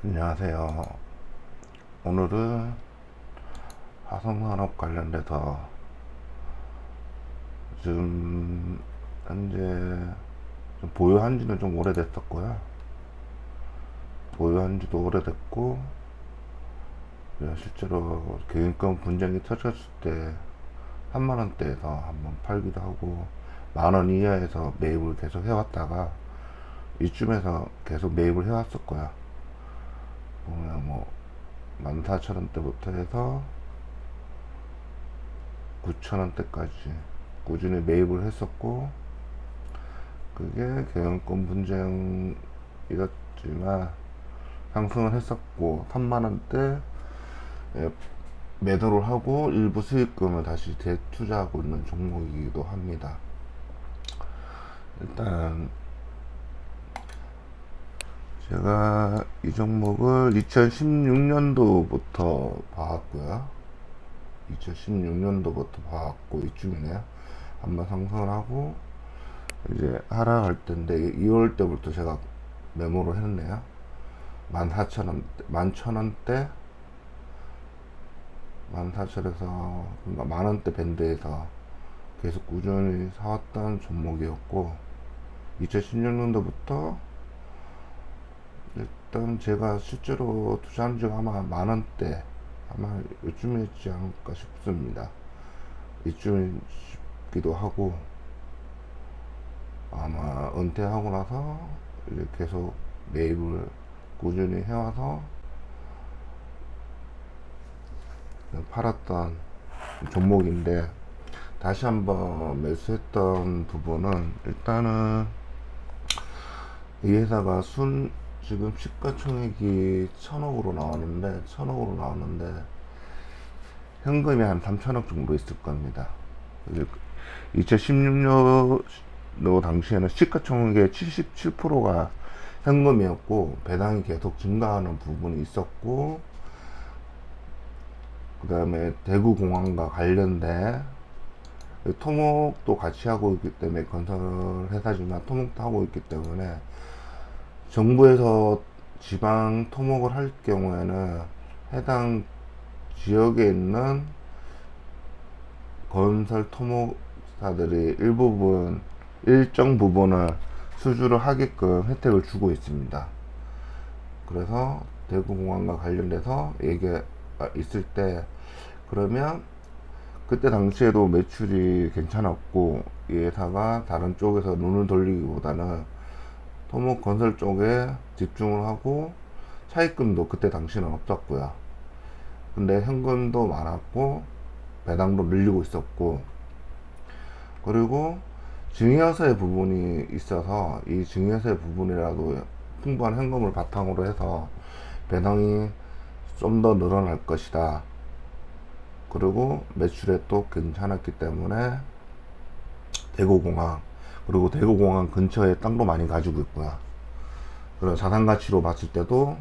안녕하세요. 오늘은 화성산업 관련돼서 지금 현재 좀 보유한 지는 좀 오래됐었고요. 보유한 지도 오래됐고, 실제로 경영권 분쟁이 터졌을 때 3만원대에서 한번 팔기도 하고, 10,000원 이하에서 매입을 계속 해왔다가 이쯤에서 계속 매입을 해왔었고요. 보면 뭐 14,000원대부터 해서 9,000원대까지 꾸준히 매입을 했었고, 그게 경영권 분쟁이었지만 상승을 했었고 3만원대 매도를 하고 일부 수익금을 다시 재투자하고 있는 종목이기도 합니다. 일단 제가 이 종목을 2016년도부터 봐왔고요. 2016년도부터 봐왔고 이쯤이네요. 한번 상승을 하고 이제 하락할 때인데 2월 때부터 제가 메모를 했네요. 14,000원대, 11,000원대, 14,000에서 그러니까 만원대 밴드에서 계속 꾸준히 사왔던 종목이었고, 2016년도부터 일단 제가 실제로 투자한 지가 아마 만원대, 아마 요즘이었지 않을까 싶습니다. 이쯤이기도 하고, 아마 은퇴하고 나서 이제 계속 매입을 꾸준히 해와서 팔았던 종목인데, 다시 한번 매수했던 부분은 일단은 이 회사가 지금 시가총액이 1,000억으로 나왔는데 현금이 한 3,000억 정도 있을 겁니다. 2016년도 당시에는 시가총액의 77%가 현금이었고 배당이 계속 증가하는 부분이 있었고, 그 다음에 대구공항과 관련된 토목도 같이 하고 있기 때문에, 건설 회사지만 토목도 하고 있기 때문에 정부에서 지방 토목을 할 경우에는 해당 지역에 있는 건설 토목사들이 일정 부분을 수주를 하게끔 혜택을 주고 있습니다. 그래서 대구공항과 관련돼서 얘기가 있을 때, 그러면 그때 당시에도 매출이 괜찮았고 이 회사가 다른 쪽에서 눈을 돌리기보다는 토목 건설 쪽에 집중을 하고, 차입금도 그때 당시는 없었고요. 근데 현금도 많았고 배당도 늘리고 있었고, 그리고 증여세 부분이 있어서 이 증여세 부분이라도 풍부한 현금을 바탕으로 해서 배당이 좀 더 늘어날 것이다. 그리고 매출에 또 괜찮았기 때문에 대구공항, 그리고 대구공항 근처에 땅도 많이 가지고 있고요. 그런 자산 가치로 봤을 때도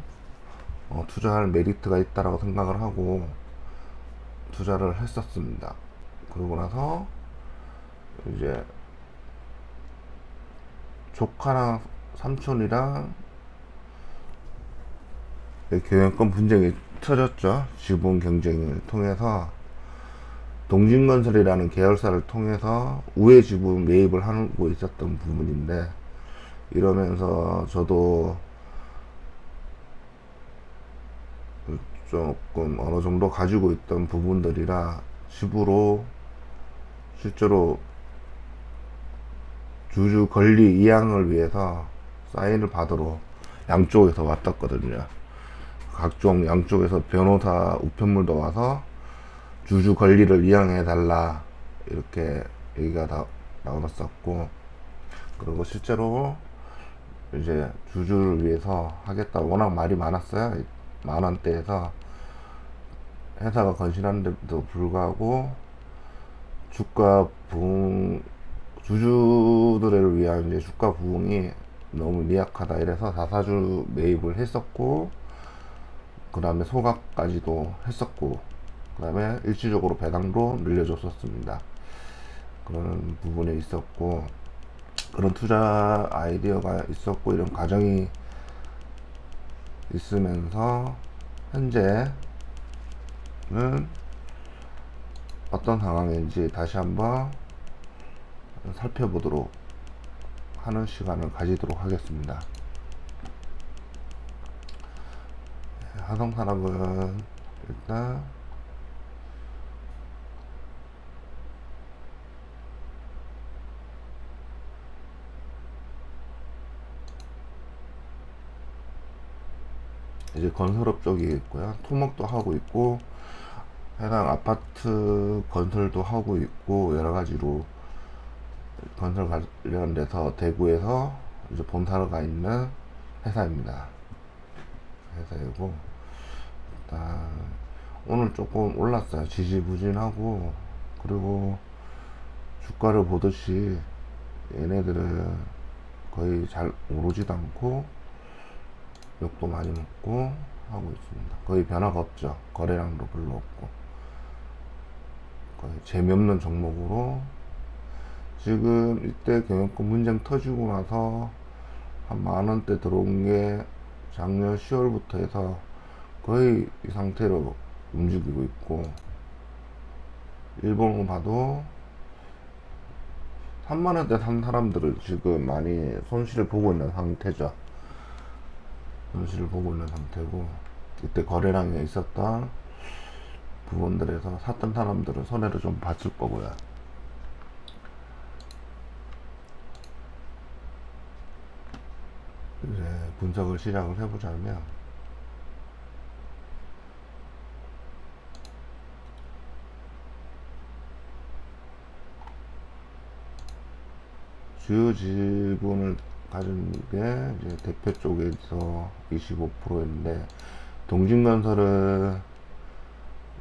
투자할 메리트가 있다라고 생각을 하고 투자를 했었습니다. 그러고 나서 이제 조카랑 삼촌이랑 경영권 분쟁이 터졌죠. 지분 경쟁을 통해서 동진건설이라는 계열사를 통해서 우회 지분 매입을 하고 있었던 부분인데, 이러면서 저도 조금 어느 정도 가지고 있던 부분들이라 집으로 실제로 주주 권리 이양을 위해서 사인을 받으러 양쪽에서 왔었거든요. 각종 양쪽에서 변호사 우편물도 와서 주주 권리를 이양해 달라 이렇게 얘기가 나왔었고, 그리고 실제로 이제 주주를 위해서 하겠다, 워낙 말이 많았어요. 만원대에서 회사가 건실한데도 불구하고 주가 부흥, 주주들을 위한 이제 주가 부흥이 너무 미약하다 이래서 다사주 매입을 했었고, 그 다음에 소각까지도 했었고, 그 다음에 일시적으로 배당도 늘려줬었습니다. 그런 부분이 있었고, 그런 투자 아이디어가 있었고, 이런 과정이 있으면서 현재는 어떤 상황인지 다시 한번 살펴보도록 하는 시간을 가지도록 하겠습니다. 화성산업은 일단 이제 건설업 쪽이 있고요. 토목도 하고 있고 해당 아파트 건설도 하고 있고 여러 가지로 건설 관련돼서 대구에서 이제 본사가 있는 회사입니다. 회사이고 일단 오늘 조금 올랐어요. 지지부진하고 그리고 주가를 보듯이 얘네들은 거의 잘 오르지도 않고 욕도 많이 먹고 하고 있습니다. 거의 변화가 없죠. 거래량도 별로 없고 거의 재미없는 종목으로 지금 이때 경영권 문쟁 터지고 나서 한 만원대 들어온 게 작년 10월부터 해서 거의 이 상태로 움직이고 있고 일본을 봐도 3만원대 산 사람들을 지금 많이 손실을 보고 있는 상태죠. 손실을 보고 있는 상태고 이때 거래량에 있었던 부분들에서 샀던 사람들은 손해를 좀 봤을 거고요. 이제 분석을 시작을 해보자면 주요 지분을 가진 게 이제 대표 쪽에서 25%인데 동진건설은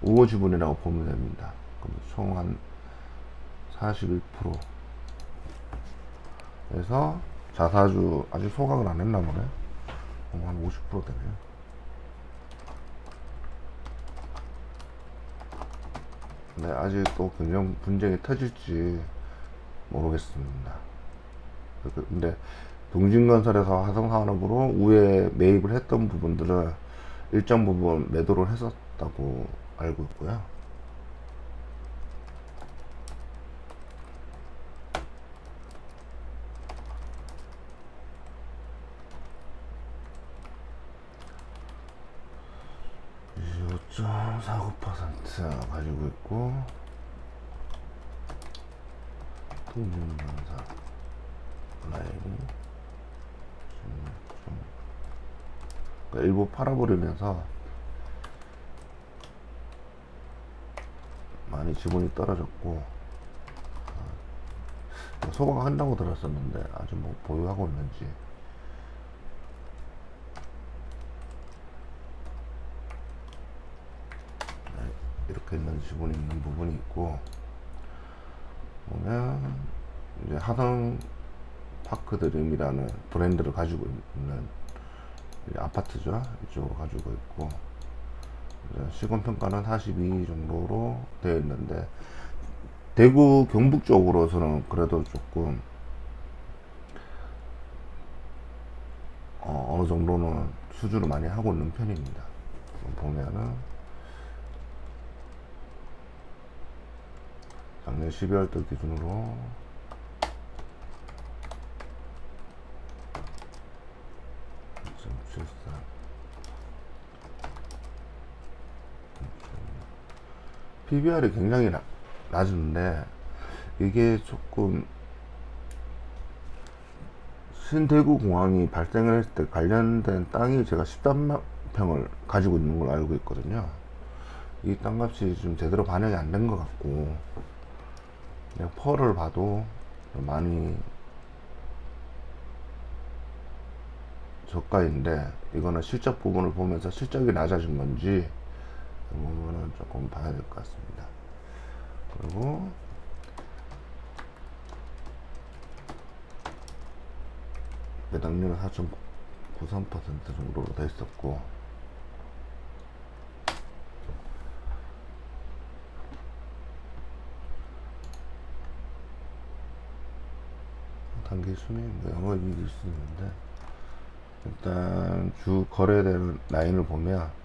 우호 지분이라고 보면 됩니다. 그럼 총 한 41%. 그래서 자사주 아직 소각을 안 했나 보네. 한 50% 되네요. 근데 아직 또 경영 분쟁이 터질지 모르겠습니다. 근데 동진건설에서 화성산업으로 우회 매입을 했던 부분들은 일정 부분 매도를 했었다고 알고 있고요. (25.49%) 가지고 있고 동진건설 라인이 그러니까 일부 팔아버리면서 많이 지분이 떨어졌고 소각한다고 들었었는데 아직 뭐 보유하고 있는지 이렇게 있는 지분이 있는 부분이 있고 보면 이제 하성 파크드림이라는 브랜드를 가지고 있는 아파트죠. 이쪽으로 가지고 있고 시공평가는 42 정도로 되어 있는데 대구 경북 쪽으로서는 그래도 조금 어느 정도는 수주를 많이 하고 있는 편입니다. 보면은 작년 12월달 기준으로 PBR이 굉장히 낮은데 이게 조금 신대구 공항이 발생을 했을 때 관련된 땅이 제가 13만 평을 가지고 있는 걸 알고 있거든요. 이 땅값이 좀 제대로 반영이 안 된 것 같고 그냥 펄을 봐도 많이 저가인데 이거는 실적 부분을 보면서 실적이 낮아진 건지 그 부분은 조금 봐야 될 것 같습니다. 그리고 배당률은 4.93% 정도로 돼 있었고 단기 순이익 영업이익일 수 있는데 일단 주 거래되는 라인을 보면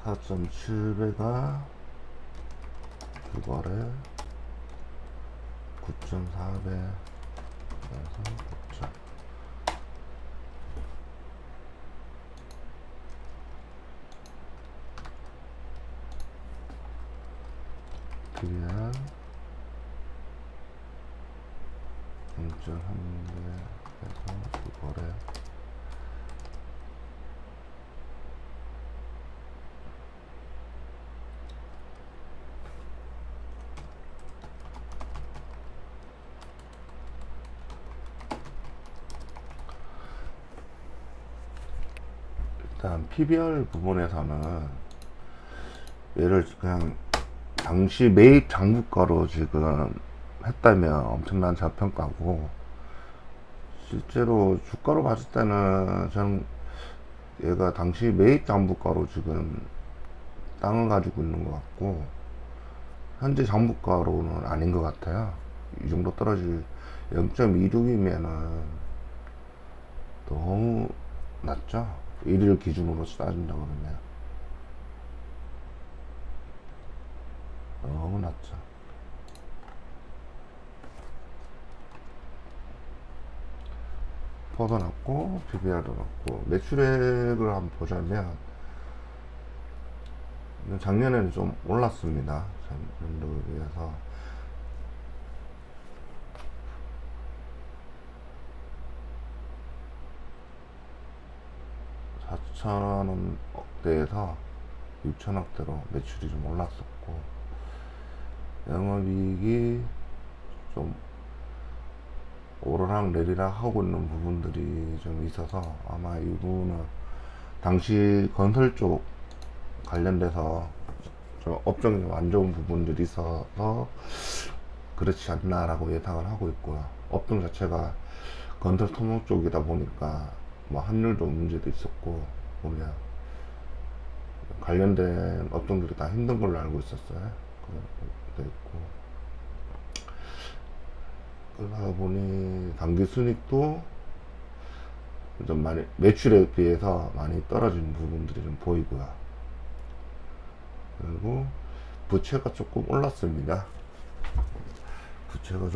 4.7배가 주 거래 9.4배에서 9점 TVR 0.3배에서 주 거래 일단 PBR 부분에서는 얘를 그냥 당시 매입 장부가로 지금 했다면 엄청난 저평가고, 실제로 주가로 봤을 때는 저는 얘가 당시 매입 장부가로 지금 땅을 가지고 있는 것 같고, 현재 장부가로는 아닌 것 같아요. 이 정도 떨어질 0.26이면은 너무 낮죠. 1일 기준으로 따진다 그러면 너무 낮죠. 퍼도 낮고 PBR도 낮고, 매출액을 한번 보자면 작년에는 좀 올랐습니다. 작년도에 비해서 4천원대에서 6천억대로 매출이 좀 올랐었고, 영업이익이 좀 오르락 내리락 하고 있는 부분들이 좀 있어서, 아마 이 부분은 당시 건설 쪽 관련돼서 좀 업종이 좀 안 좋은 부분들이 있어서 그렇지 않나라고 예상을 하고 있고요. 업종 자체가 건설 토목 쪽이다 보니까 뭐 환율도 문제도 있었고, 보면 관련된 업종들이 다 힘든 걸로 알고 있었어요. 그것도 있고, 그러다 보니 당기 순이익도 좀 많이 매출에 비해서 많이 떨어진 부분들이 좀 보이고요. 그리고 부채가 조금 올랐습니다. 부채가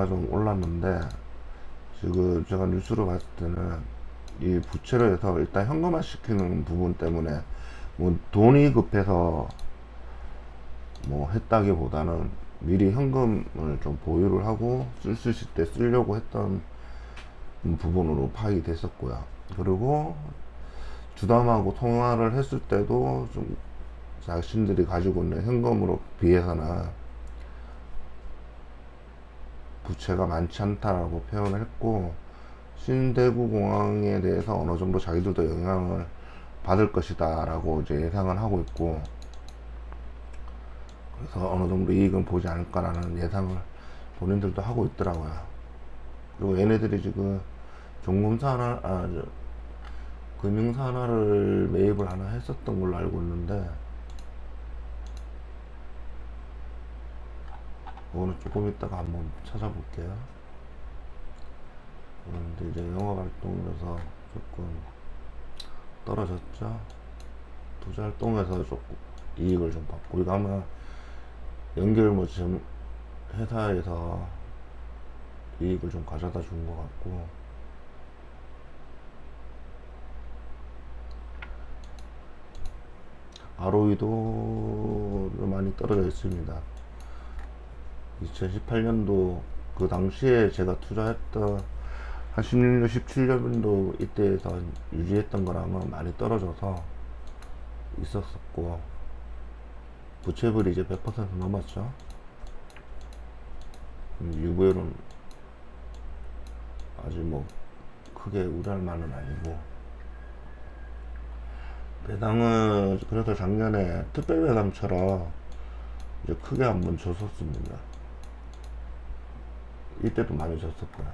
좀 올랐는데, 지금 제가 뉴스로 봤을 때는 이 부채로 해서 일단 현금화 시키는 부분 때문에 뭐 돈이 급해서 뭐 했다기보다는 미리 현금을 좀 보유를 하고 쓸 수 있을 때 쓰려고 했던 부분으로 파악이 됐었고요. 그리고 주담하고 통화를 했을 때도 좀 자신들이 가지고 있는 현금으로 비해서는 부채가 많지 않다라고 표현을 했고, 신대구 공항에 대해서 어느 정도 자기들도 영향을 받을 것이다 라고 이제 예상을 하고 있고, 그래서 어느 정도 이익은 보지 않을까라는 예상을 본인들도 하고 있더라고요. 그리고 얘네들이 지금 종금사 하나, 금융사 하나를 매입을 하나 했었던 걸로 알고 있는데, 그거는 조금 있다가 한번 찾아볼게요. 그런데 이제 영업 활동에서 조금 떨어졌죠. 투자 활동에서 조금 이익을 좀 받고, 이거 아마 연결 뭐 지금 회사에서 이익을 좀 가져다 준 것 같고, ROE도 많이 떨어져 있습니다. 2018년도 그 당시에 제가 투자했던 한 16년, 17년도 이때에서 유지했던 거랑은 많이 떨어져서 있었었고, 부채율이 이제 100% 넘었죠. 유보율은 아직 뭐 크게 우려할 만은 아니고, 배당은 그래서 작년에 특별 배당처럼 이제 크게 한번 줬었습니다. 이때도 많이 줬었고요.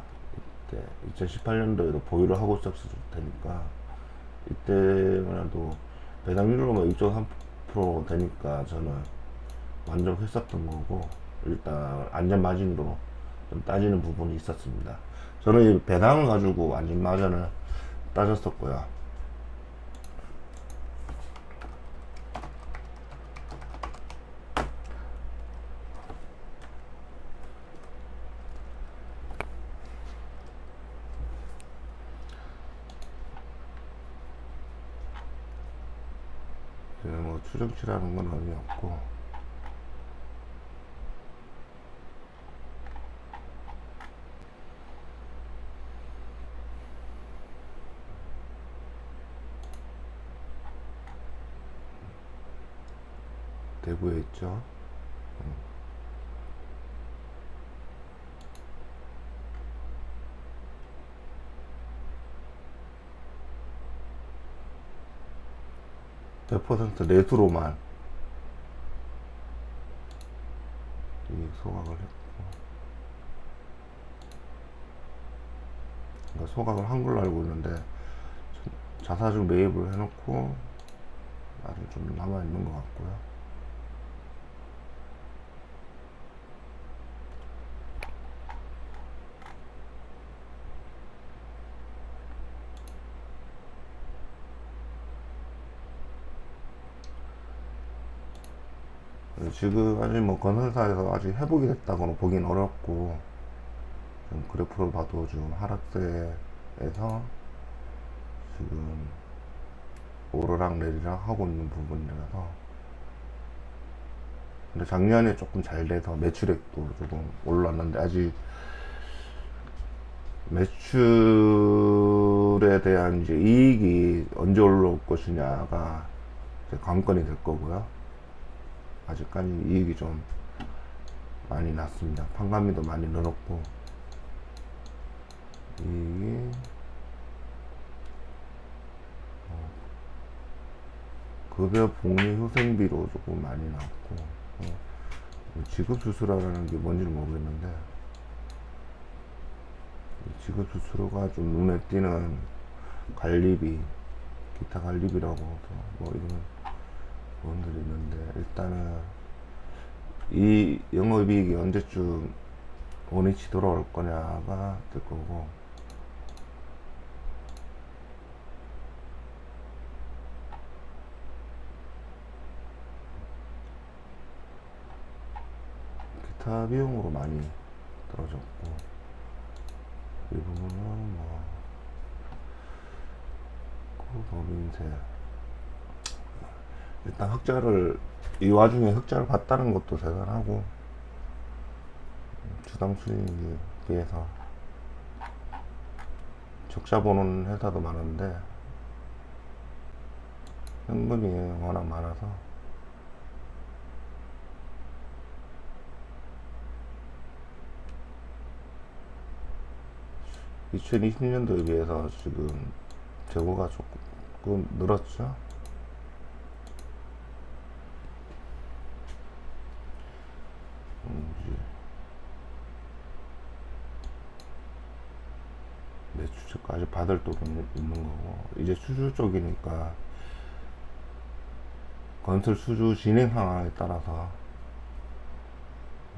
이때 2018년도에도 보유를 하고 있었을 테니까, 이때만 해도 배당률로가 2.3% 되니까 저는 만족했었던 거고, 일단 안전 마진으로 좀 따지는 부분이 있었습니다. 저는 이 배당을 가지고 안전 마진을 따졌었고요. 뭐 추정치라는 건 의미 없고, 대구에 있죠. (100% 내수로만) 소각을 했고, 그러니까 소각을 한 걸로 알고 있는데 자사주 매입을 해놓고 아직 좀 남아있는 것 같고요. 지금 아직 뭐 건설사에서 아직 회복이 됐다고는 보긴 어렵고, 좀 그래프를 봐도 지금 하락세에서 지금 오르락 내리락 하고 있는 부분이라서. 근데 작년에 조금 잘 돼서 매출액도 조금 올랐는데, 아직 매출에 대한 이제 이익이 언제 올라올 것이냐가 이제 관건이 될 거고요. 아직까지 이익이 좀 많이 났습니다. 판관비도 많이 늘었고, 이익이 급여 복리 후생비로 조금 많이 나왔고, 지급 수수료라는 게 뭔지는 모르겠는데, 지급 수수료가 좀 눈에 띄는 관리비, 기타 관리비라고 뭐 이런 부분들이 있는데, 일단은 이 영업이익이 언제쯤 원위치 돌아올 거냐가 될 거고, 기타 비용으로 많이 떨어졌고, 이 부분은 뭐 법인세, 일단 흑자를 이 와중에 흑자를 봤다는 것도 대단하고, 주당 수익에 비해서 적자 보는 회사도 많은데 현금이 워낙 많아서 2020년도에 비해서 지금 재고가 조금 늘었죠. 매출처까지 받을 돈은 있는 거고, 이제 수주 쪽이니까 건설 수주 진행 상황에 따라서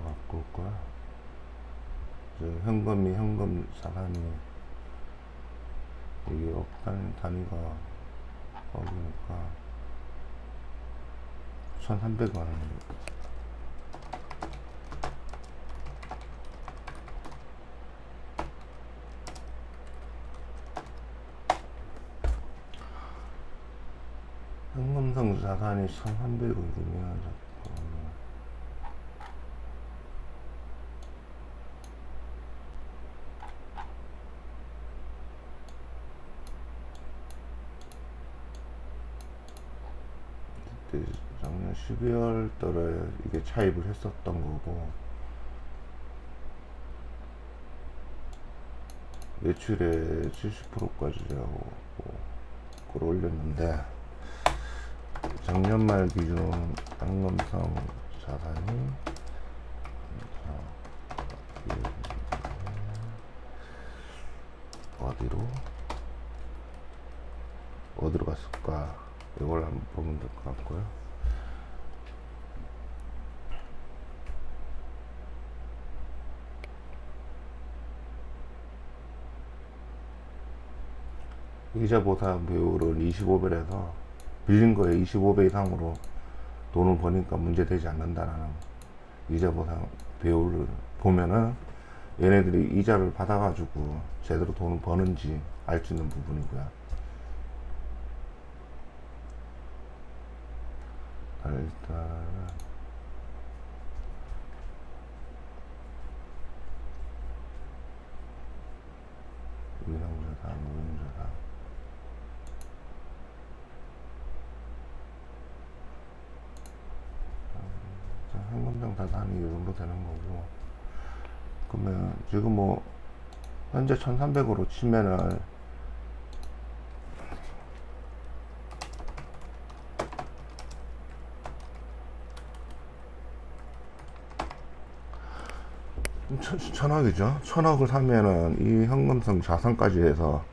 바꿀 거야. 이제 현금 자산이 이게 억 단위가 거기니까 1,300만 원. 현금성 자산이 1,300억이면 작년 12월 달에 이게 차입을 했었던 거고, 매출의 70%까지 끌어올렸는데, 작년 말 기준 현금성 자산이 어디로 갔을까? 이걸 한번 보면 될 것 같고요. 이자 보상 비율은 25배에서 빌린 거에 25배 이상으로 돈을 버니까 문제되지 않는다라는 이자 보상 비율을 보면은 얘네들이 이자를 받아가지고 제대로 돈을 버는지 알 수 있는 부분이고요. 일단 유형자산, 무형자산, 현금장 자산이 이 정도 되는 거고, 그러면 지금 뭐 현재 1300으로 치면은 천억이죠. 천억을 사면은 이 현금성 자산까지 해서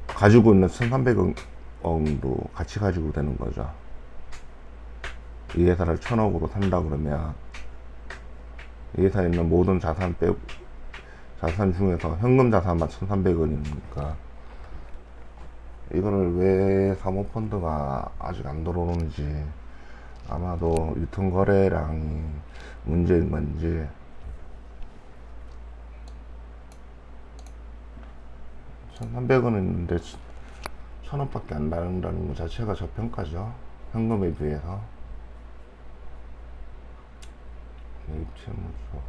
가지고 있는 1300억도 같이 가지고 되는 거죠. 이 회사를 천억으로 산다 그러면 이 회사에 있는 모든 자산 중에서 현금 자산만 1300원이니까 이거를 왜 사모펀드가 아직 안 들어오는지, 아마도 유통거래량이 문제인 건지, 1300원은 있는데 1000원밖에 안 나온다는 것 자체가 저평가죠. 현금에 비해서. 입체무소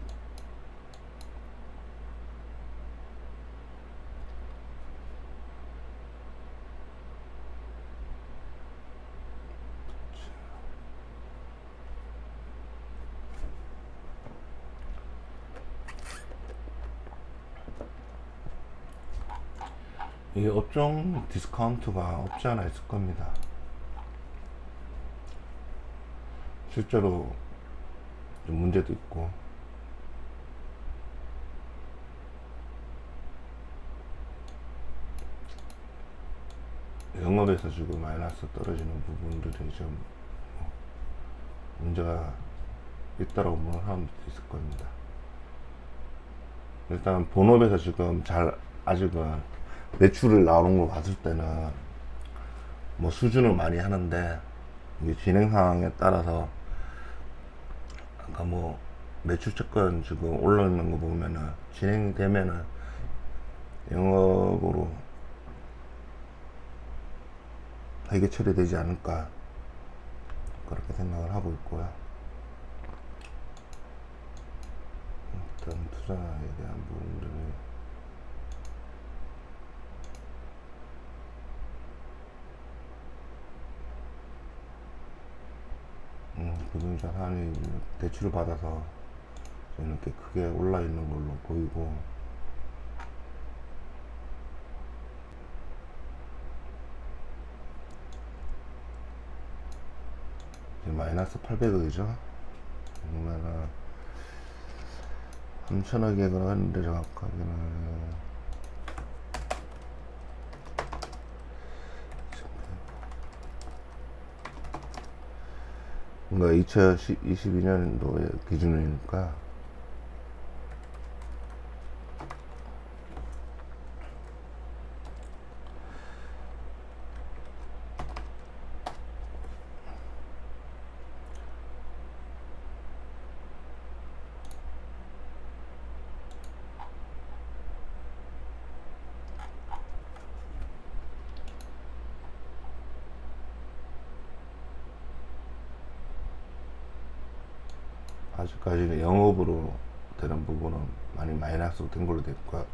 이 업종 디스카운트가 없지 않아 있을 겁니다. 실제로 좀 문제도 있고, 영업에서 지금 마이너스 떨어지는 부분들이 좀 문제가 있다라고 보는 사람들도 있을 겁니다. 일단 본업에서 지금 아직은 매출을 나오는 걸 봤을 때는 뭐 수준을 많이 하는데, 이게 진행 상황에 따라서 아까 뭐 매출 채권 지금 올라오는 거 보면은 진행되면은 영업으로 회계 처리되지 않을까, 그렇게 생각을 하고 있고요. 일단 투자에 대한 부분들이 금융자산이 대출을 받아서 이렇게 크게 올라 있는 걸로 보이고, 마이너스 800억이죠. 그러면은 3천억에 그러는데 정확하게는 뭔가 2022년도의 기준이니까 아직까지는 영업으로 되는 부분은 많이 마이너스로 된 걸로 됐고요.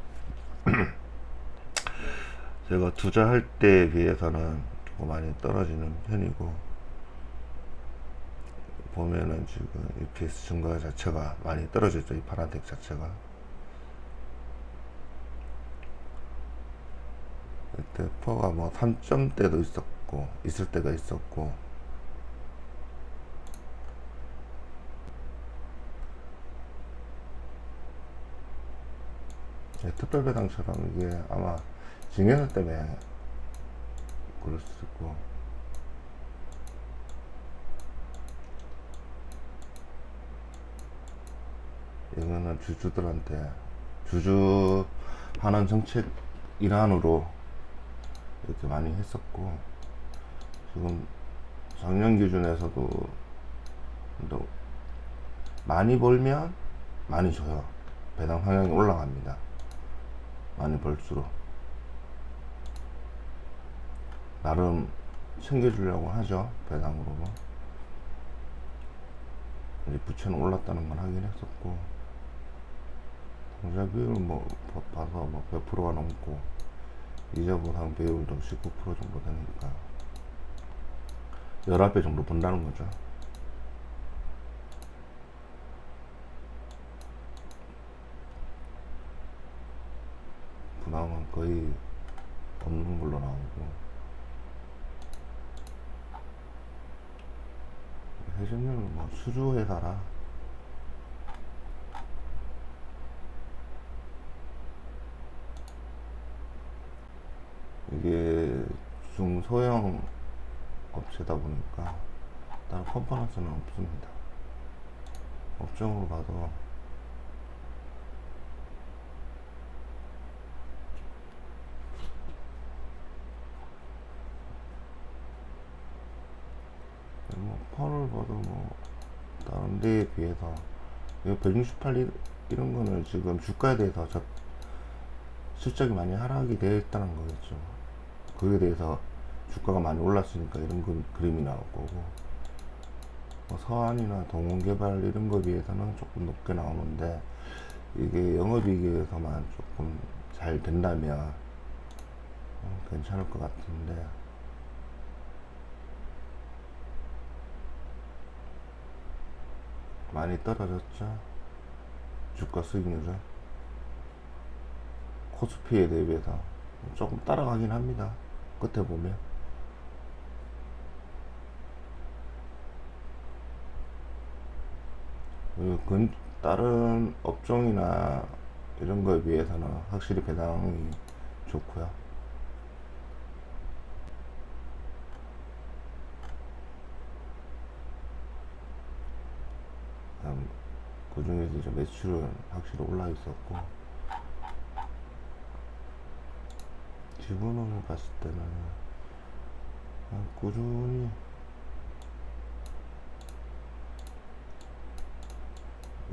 제가 투자할 때에 비해서는 조금 많이 떨어지는 편이고, 보면은 지금 EPS 증가 자체가 많이 떨어졌죠. 이 파란색 자체가. 이때 퍼가 뭐 3점대도 있었고 있을 때가 있었고, 특별배당처럼 이게 아마 증여세 때문에 그럴 수 있고, 이거는 주주들한테 주주 하는 정책 일환으로 이렇게 많이 했었고, 지금 작년 기준에서도 또 많이 벌면 많이 줘요. 배당 성향이 올라갑니다. 많이 벌수록 나름 챙겨주려고 하죠. 배당으로. 이제 부채는 올랐다는 건 하긴 했었고, 통장 비율 뭐 봐서 뭐 100%가 넘고, 이자 보상 비율도 19% 정도 되니까 11배 정도 번다는 거죠. 부담은 거의 없는 걸로 나오고, 회전율은 뭐 수주회사라 이게 중소형 업체다 보니까 다른 컨퍼런스는 없습니다. 업종으로 봐도 뭐 펄을 봐도 뭐 다른 데에 비해서 168 이런 거는 지금 주가에 대해서 실적이 많이 하락이 되어 있다는 거겠죠. 그에 대해서 주가가 많이 올랐으니까 이런 그림이 나올 거고, 뭐 서한이나 동원개발 이런 거에 비해서는 조금 높게 나오는데, 이게 영업이익에서만 조금 잘 된다면 괜찮을 것 같은데, 많이 떨어졌죠. 주가 수익률은 코스피에 대비해서 조금 따라가긴 합니다. 끝에 보면 다른 업종이나 이런 거에 비해서는 확실히 배당이 좋고요. 그 중에서 이제 매출은 확실히 올라 있었고, 지분을 봤을 때는 꾸준히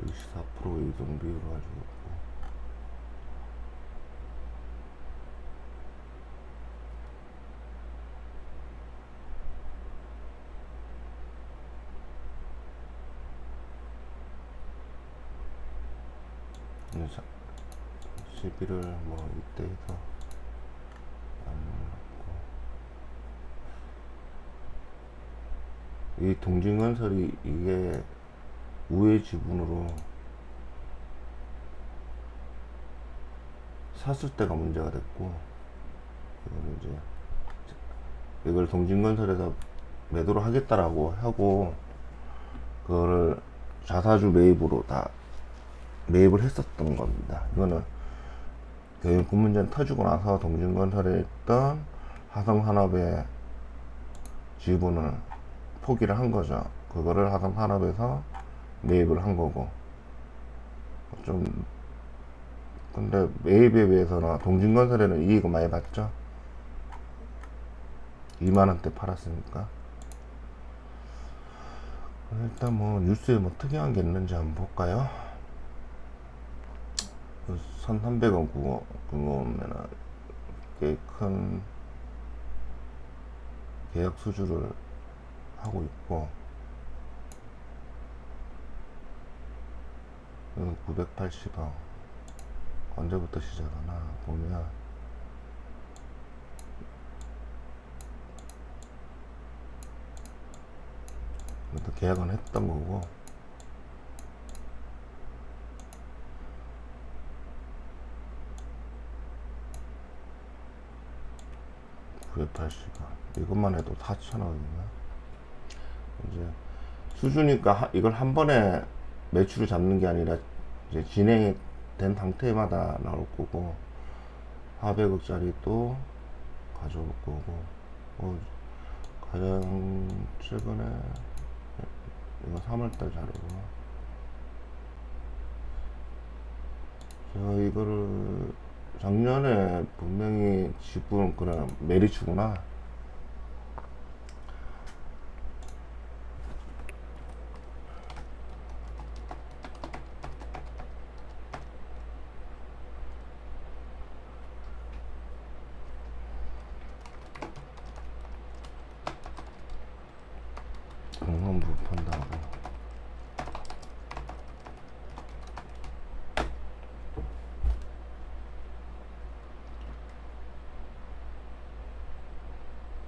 24% 이동 비율을 가지고 있고, 시비를 뭐 이때 해서 안 올랐고, 이 동진건설이 이게 우회 지분으로 샀을 때가 문제가 됐고, 이거는 이제 이걸 동진건설에서 매도를 하겠다라고 하고, 그거를 자사주 매입으로 다 매입을 했었던 겁니다. 이거는 그 문제는 터지고 나서 동진건설에 있던 화성산업의 지분을 포기를 한 거죠. 그거를 화성산업에서 매입을 한 거고, 좀 근데 매입에 비해서는 동진건설에는 이익을 많이 봤죠. 2만원대 팔았으니까. 일단 뭐 뉴스에 뭐 특이한 게 있는지 한번 볼까요? 1300원 그거면은 꽤 큰 계약 수주를 하고 있고, 980원 언제부터 시작하나 보면, 이것도 계약은 했던 거고, 980원 이것만 해도 4,000원이면 이제 수주니까 이걸 한 번에 매출을 잡는 게 아니라 이제 진행이 된 상태마다 나올 거고, 400억짜리 또 가져올 거고, 가장 최근에 이거 3월달 자료고, 제가 이거를 작년에 분명히 지분 그냥 메리츠구나. 공항부 판다고.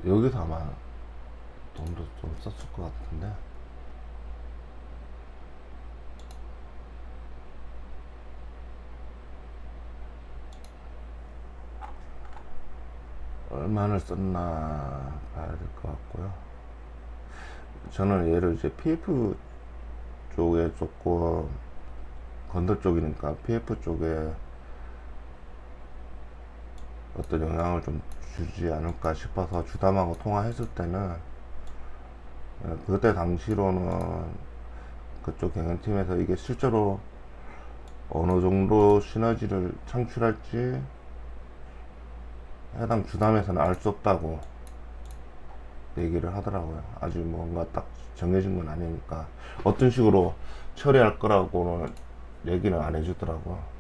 여기서 아마 돈도 좀 썼을 것 같은데. 얼마나 썼나 봐야 될 것 같고요. 저는 얘를 이제 PF 쪽에 조금 건설 쪽이니까 PF 쪽에 어떤 영향을 좀 주지 않을까 싶어서 주담하고 통화했을 때는 그때 당시로는 그쪽 경영팀에서 이게 실제로 어느 정도 시너지를 창출할지 해당 주담에서는 알 수 없다고 얘기를 하더라고요. 아직 뭔가 딱 정해진 건 아니니까 어떤 식으로 처리할 거라고는 얘기는 안 해주더라고요.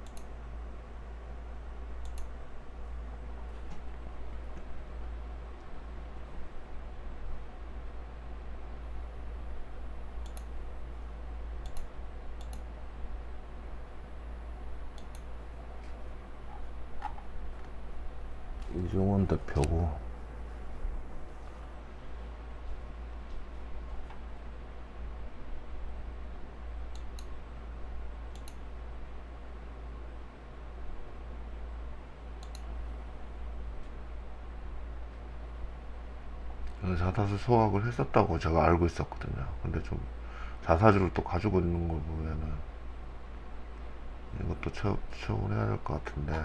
이종원 대표고, 자사주 소각을 했었다고 제가 알고 있었거든요. 근데 좀 자사주를 또 가지고 있는 걸 보면은 이것도 처분을 해야 될 것 같은데.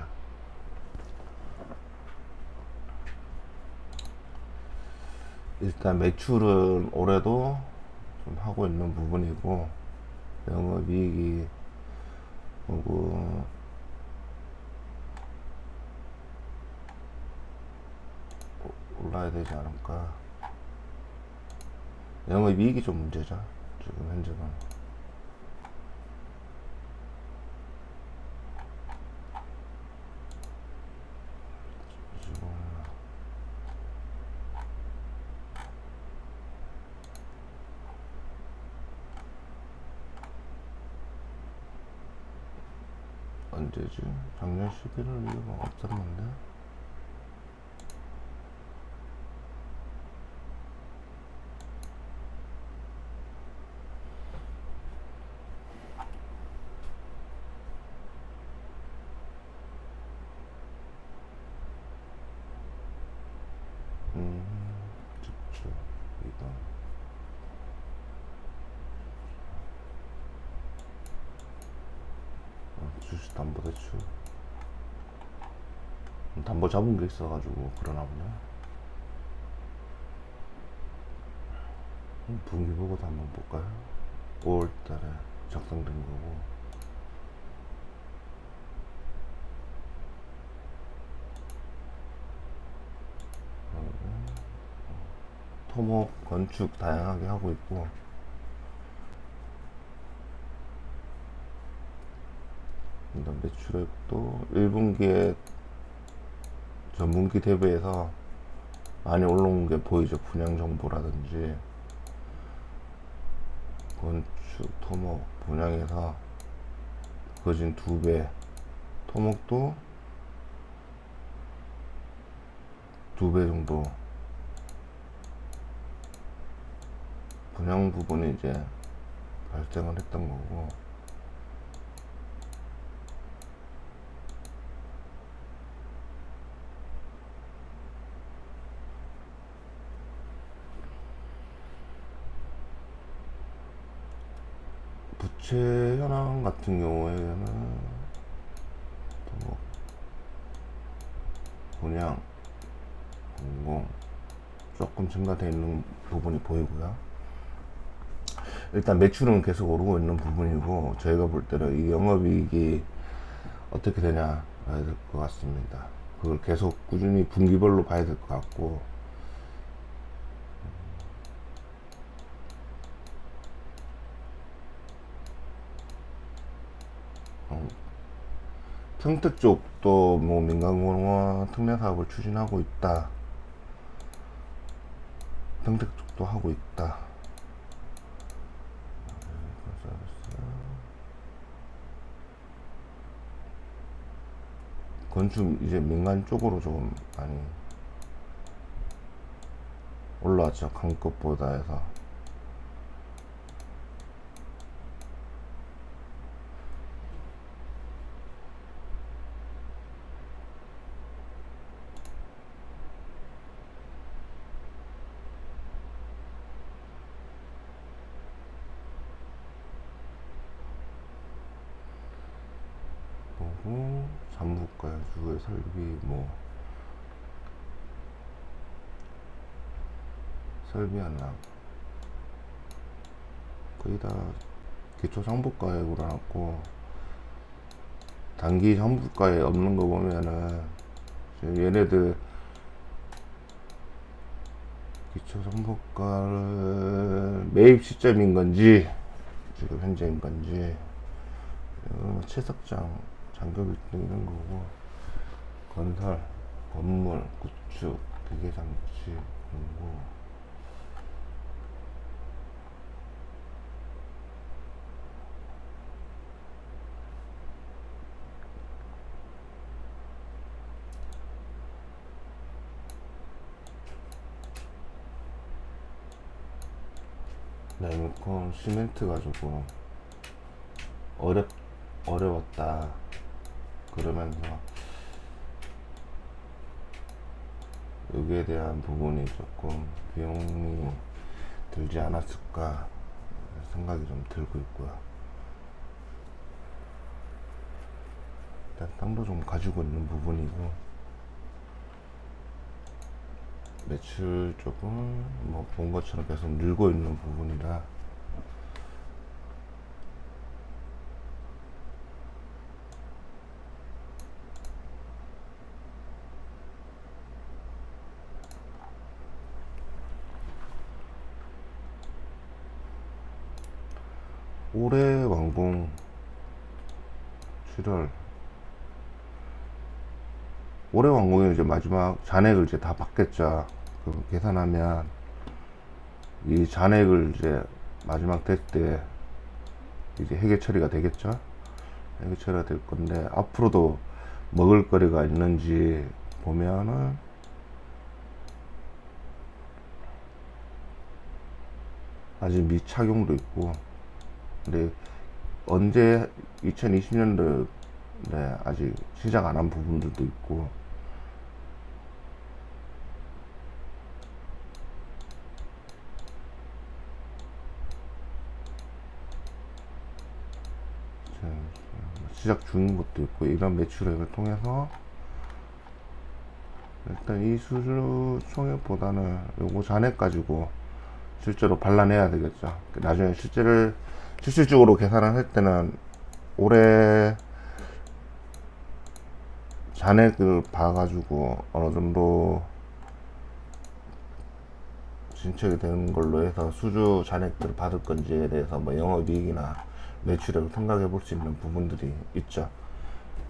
일단 매출은 올해도 좀 하고 있는 부분이고, 영업이익이 오고 올라야 되지 않을까. 영업이익이 좀 문제죠, 지금 현재는. 지금 언제지? 작년 11월 이후가 없었는데. 직주 이동 주식담보대출 담보 잡은 게 있어가지고 그러나 보네. 분기보고도 한번 볼까요? 5월달에 작성된 거고. 토목, 건축 다양하게 하고 있고, 일단 매출액도 1분기에 전분기 대비해서 많이 올라온 게 보이죠. 분양 정보라든지 건축, 토목, 분양에서 거진 2배, 토목도 2배 정도. 분양 부분이 이제 발생을 했던 거고, 부채 현황 같은 경우에는 뭐 분양, 공공 조금 증가되어 있는 부분이 보이고요. 일단 매출은 계속 오르고 있는 부분이고, 저희가 볼 때는 이 영업이익이 어떻게 되냐 봐야 될 것 같습니다. 그걸 계속 꾸준히 분기별로 봐야 될 것 같고, 평택 쪽도 뭐 민간공원 특례 사업을 추진하고 있다. 평택 쪽도 하고 있다. 건축 이제 민간 쪽으로 좀 많이 올라왔죠. 강급보다 해서. 보고 잠부가요. 주의 설비 뭐 설비하나 거의 다 기초 상부가액으로 나왔고, 단기 상부가에 없는 거 보면은 지금 얘네들 기초 상부가를 매입 시점인 건지 지금 현재인 건지, 채석장 장교 빌딩 이런 거고, 건설 건물 구축 기계장치 공고, 네미콘 시멘트 가지고 어려웠다 그러면서 여기에 대한 부분이 조금 비용이 들지 않았을까 생각이 좀 들고 있고요. 일단 땅도 좀 가지고 있는 부분이고, 매출 쪽은 뭐 본 것처럼 계속 늘고 있는 부분이라 올해 완공 7월, 올해 완공이 이제 마지막 잔액을 이제 다 받겠죠. 그럼 계산하면 이 잔액을 이제 마지막 될 때 이제 회계 처리가 되겠죠. 회계 처리가 될 건데, 앞으로도 먹을 거리가 있는지 보면은 아직 미착용도 있고, 근데 언제 2020년도에 아직 시작 안 한 부분들도 있고, 시작 중인 것도 있고, 이런 매출액을 통해서 일단 이 수주 총액보다는 요거 잔액 가지고 실제로 발라내야 되겠죠. 나중에 실질적으로 계산을 할 때는 올해 잔액을 봐가지고 어느 정도 진척이 되는 걸로 해서 수주 잔액들을 받을 건지에 대해서 뭐 영업이익이나 매출액을 생각해 볼 수 있는 부분들이 있죠.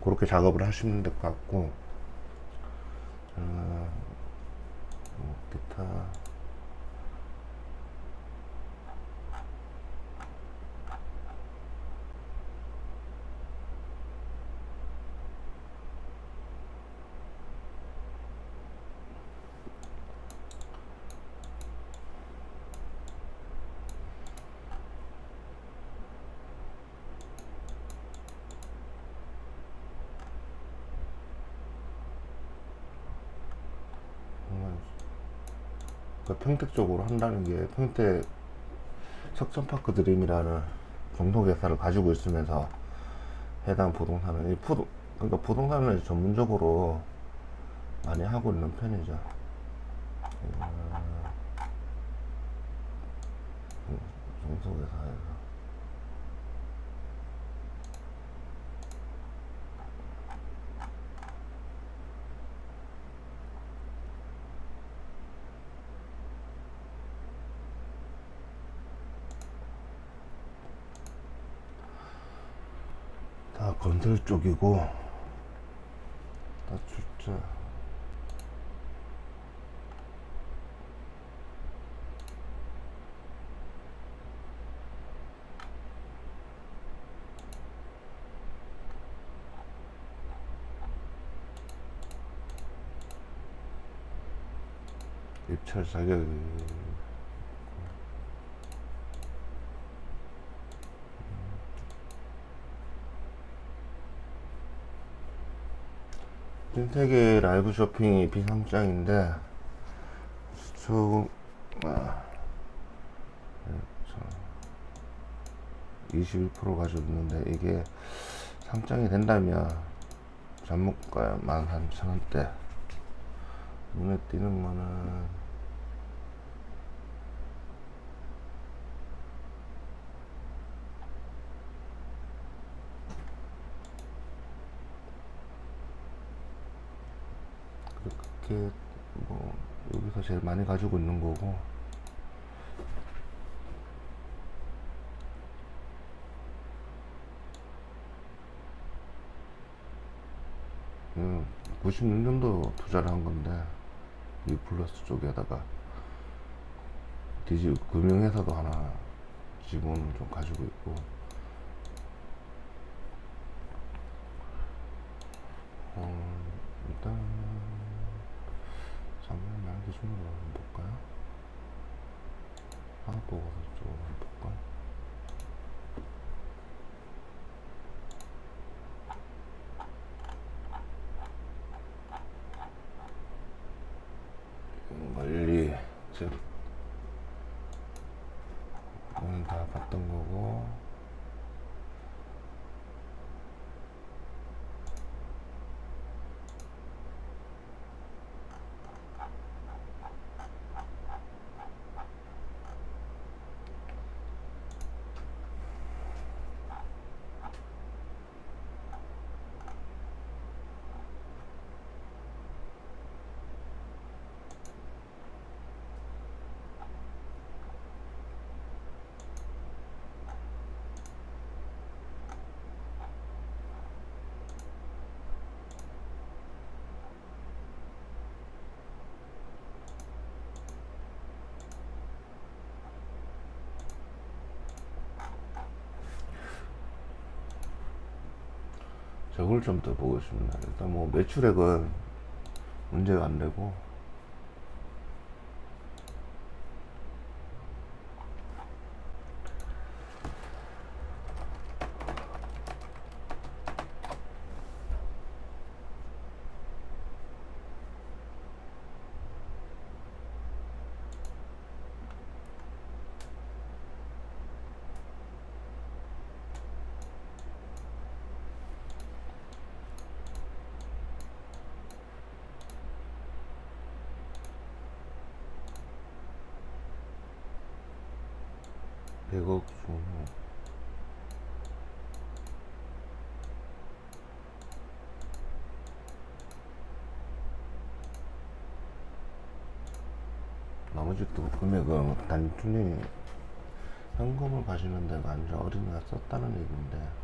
그렇게 작업을 하시면 될 것 같고, 뭐 기타 그러니까 평택 쪽으로 한다는 게, 평택 석천파크 드림이라는 종속회사를 가지고 있으면서 해당 부동산은 그러니까 부동산을 전문적으로 많이 하고 있는 편이죠. 종속회사에서 건설 쪽이고 다출자 입찰 자격이 신세계 라이브 쇼핑이 비상장인데 조금 21% 가지고 있는데 이게 상장이 된다면 잔목가 13,000원대 눈에 띄는 거는 그렇게 뭐 여기서 제일 많이 가지고 있는 거고 음, 96년도 투자를 한 건데 이 플러스 쪽에다가 디지 금융회사도 하나 지분을 좀 가지고 있고 일단 작년 말 기준으로 한번 볼까요? 하나 보고서 쪽으로 한번 볼까요? 멀리 즉 오늘 다 봤던 거고 저걸 좀 더 보고 싶습니다. 일단 뭐 매출액은 문제가 안 되고 백억 수 나머지 또 금액은 단순히 현금을 가시는 데가 아니라 어린이가 썼다는 얘기인데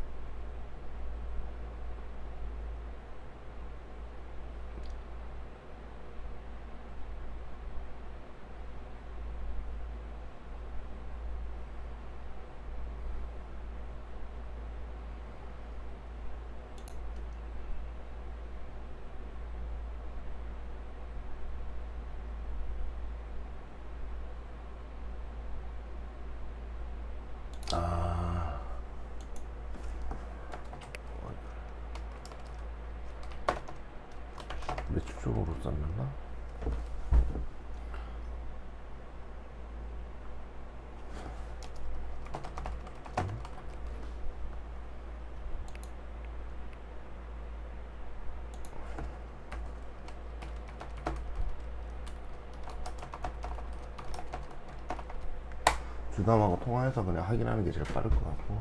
매출 쪽으로 썼나? 주담하고 통화해서 그냥 확인하는 게 제일 빠를 것 같고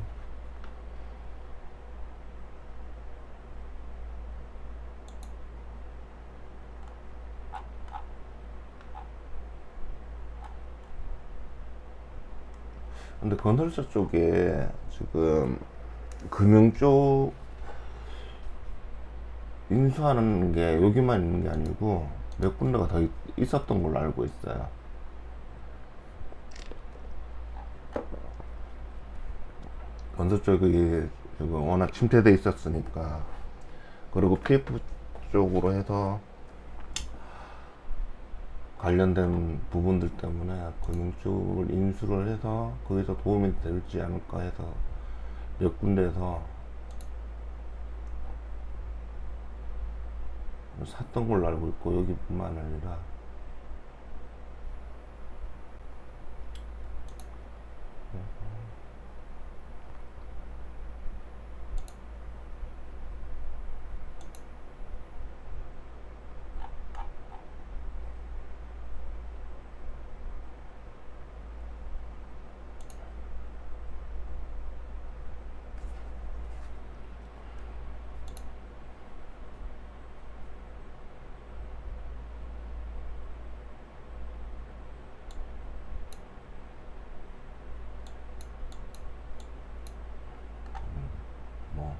근데 건설사 쪽에 지금 금융 쪽 인수하는 게 여기만 있는 게 아니고 몇 군데가 더 있었던 걸로 알고 있어요. 건설 쪽이 지금 워낙 침체돼 있었으니까. 그리고 PF 쪽으로 해서 관련된 부분들 때문에 금융 쪽을 인수를 해서 거기서 도움이 될지 않을까 해서 몇 군데에서 샀던 걸로 알고 있고, 여기뿐만 아니라 뭐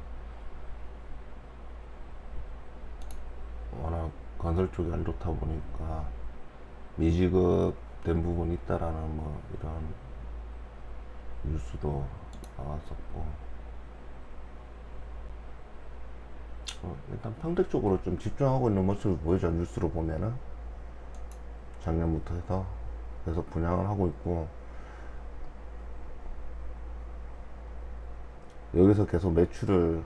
워낙 건설 쪽이 안 좋다 보니까 미지급된 부분이 있다라는 뭐 이런 뉴스도 나왔었고, 일단 평택 쪽으로 좀 집중하고 있는 모습을 보이죠. 뉴스로 보면은 작년부터 해서 계속 분양을 하고 있고, 여기서 계속 매출을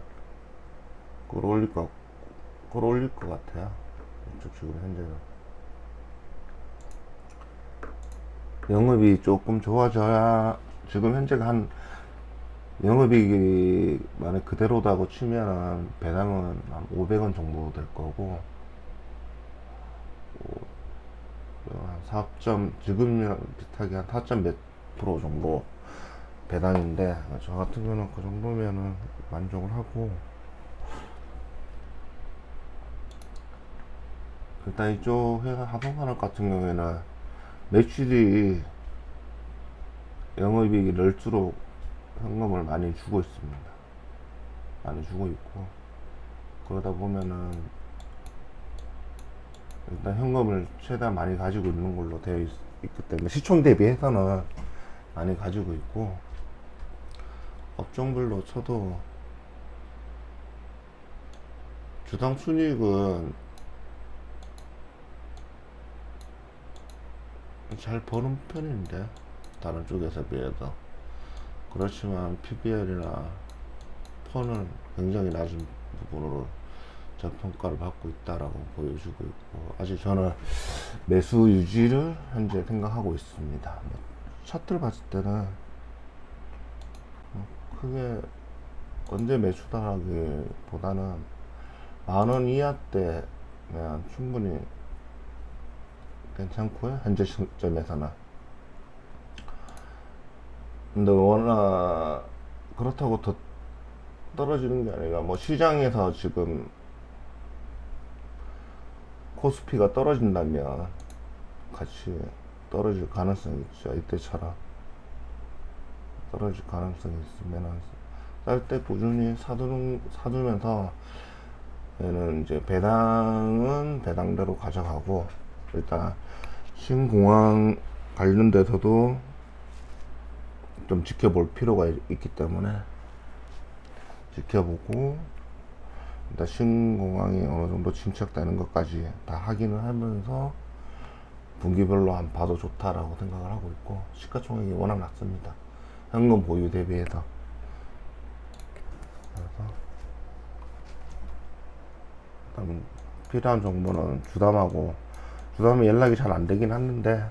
끌어올릴 것 같아요. 지금 현재는 영업이 조금 좋아져야, 지금 현재가 한 영업이익이 만약 그대로다고 치면은 배당은 한 500원 정도 될 거고, 한 4점, 지금이랑 비슷하게 한 4점 몇 프로 정도 배당인데, 저 같은 경우는 그 정도면은 만족을 하고, 일단 이쪽 회사 하성산업 같은 경우에는 매출이 영업이익이 늘수록 현금을 많이 주고 있습니다. 많이 주고 있고, 그러다 보면은 일단 현금을 최대한 많이 가지고 있는 걸로 되어 있기 때문에 시총 대비해서는 많이 가지고 있고, 업종별로 쳐도 주당 순이익은 잘 버는 편인데, 다른 쪽에서 비해서. 그렇지만 PBR이나 펀은 굉장히 낮은 부분으로 저평가를 받고 있다라고 보여주고 있고, 아직 저는 매수 유지를 현재 생각하고 있습니다. 차트를 봤을 때는 크게 언제 매수다라기보다는 10,000원 이하 때면 충분히 괜찮고요, 현재 시점에서는. 근데 워낙 그렇다고 더 떨어지는 게 아니라, 뭐 시장에서 지금 코스피가 떨어진다면 같이 떨어질 가능성이 있죠. 이때처럼 떨어질 가능성이 있으면 쌀 때 꾸준히 사두면서, 얘는 이제 배당은 배당대로 가져가고, 일단 신공항 관련돼서도 좀 지켜볼 필요가 있기 때문에 지켜보고, 일단 신공항이 어느 정도 진척되는 것까지 다 확인을 하면서 분기별로 한 봐도 좋다라고 생각을 하고 있고, 시가총액이 워낙 낮습니다. 현금 보유 대비해서. 그래서 일단 필요한 정보는 주담은 연락이 잘 안 되긴 하는데,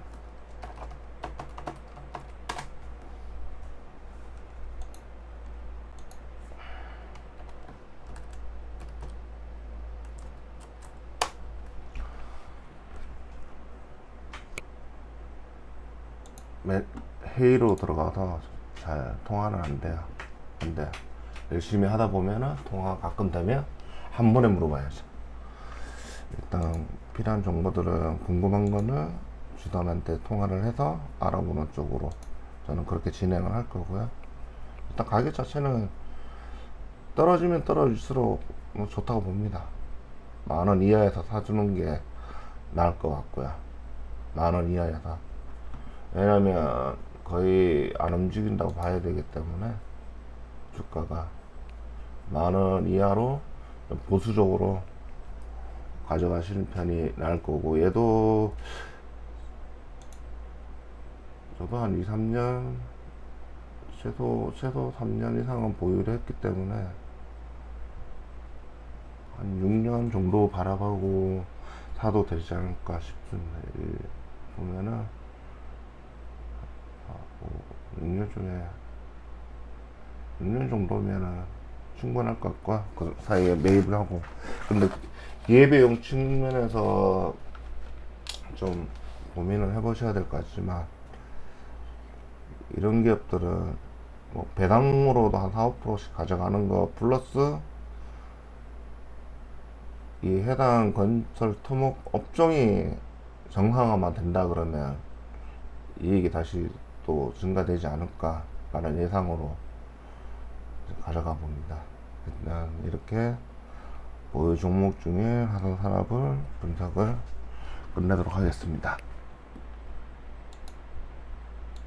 회의로 들어가서 잘 통화는 안 돼요. 근데 열심히 하다 보면은 통화 가끔 되면 한 번에 물어봐야죠. 일단 필요한 정보들은, 궁금한 거는 주담한테 통화를 해서 알아보는 쪽으로 저는 그렇게 진행을 할 거고요. 일단 가격 자체는 떨어지면 떨어질수록 뭐 좋다고 봅니다. 10,000원 이하에서 사주는 게 나을 것 같고요. 10,000원 이하에서. 왜냐면 거의 안 움직인다고 봐야 되기 때문에 주가가 10,000원 이하로 보수적으로 가져가시는 편이 나을 거고, 얘도 저도 한 2, 3년 최소 3년 이상은 보유를 했기 때문에 한 6년 정도 바라보고 사도 되지 않을까 싶습니다. 보면은 6년 중에 6년 정도면은 충분할 것 같고, 그 사이에 매입을 하고. 근데 기회비용 측면에서 좀 고민을 해보셔야 될 것 같지만, 이런 기업들은 뭐 배당으로도 한 4, 5%씩 가져가는 거 플러스 이 해당 건설 토목 업종이 정상화만 된다 그러면 이익이 다시 또 증가되지 않을까 라는 예상으로 가져가 봅니다. 일단 이렇게 보유 종목 중에 하나산업을 분석을 끝내도록 하겠습니다.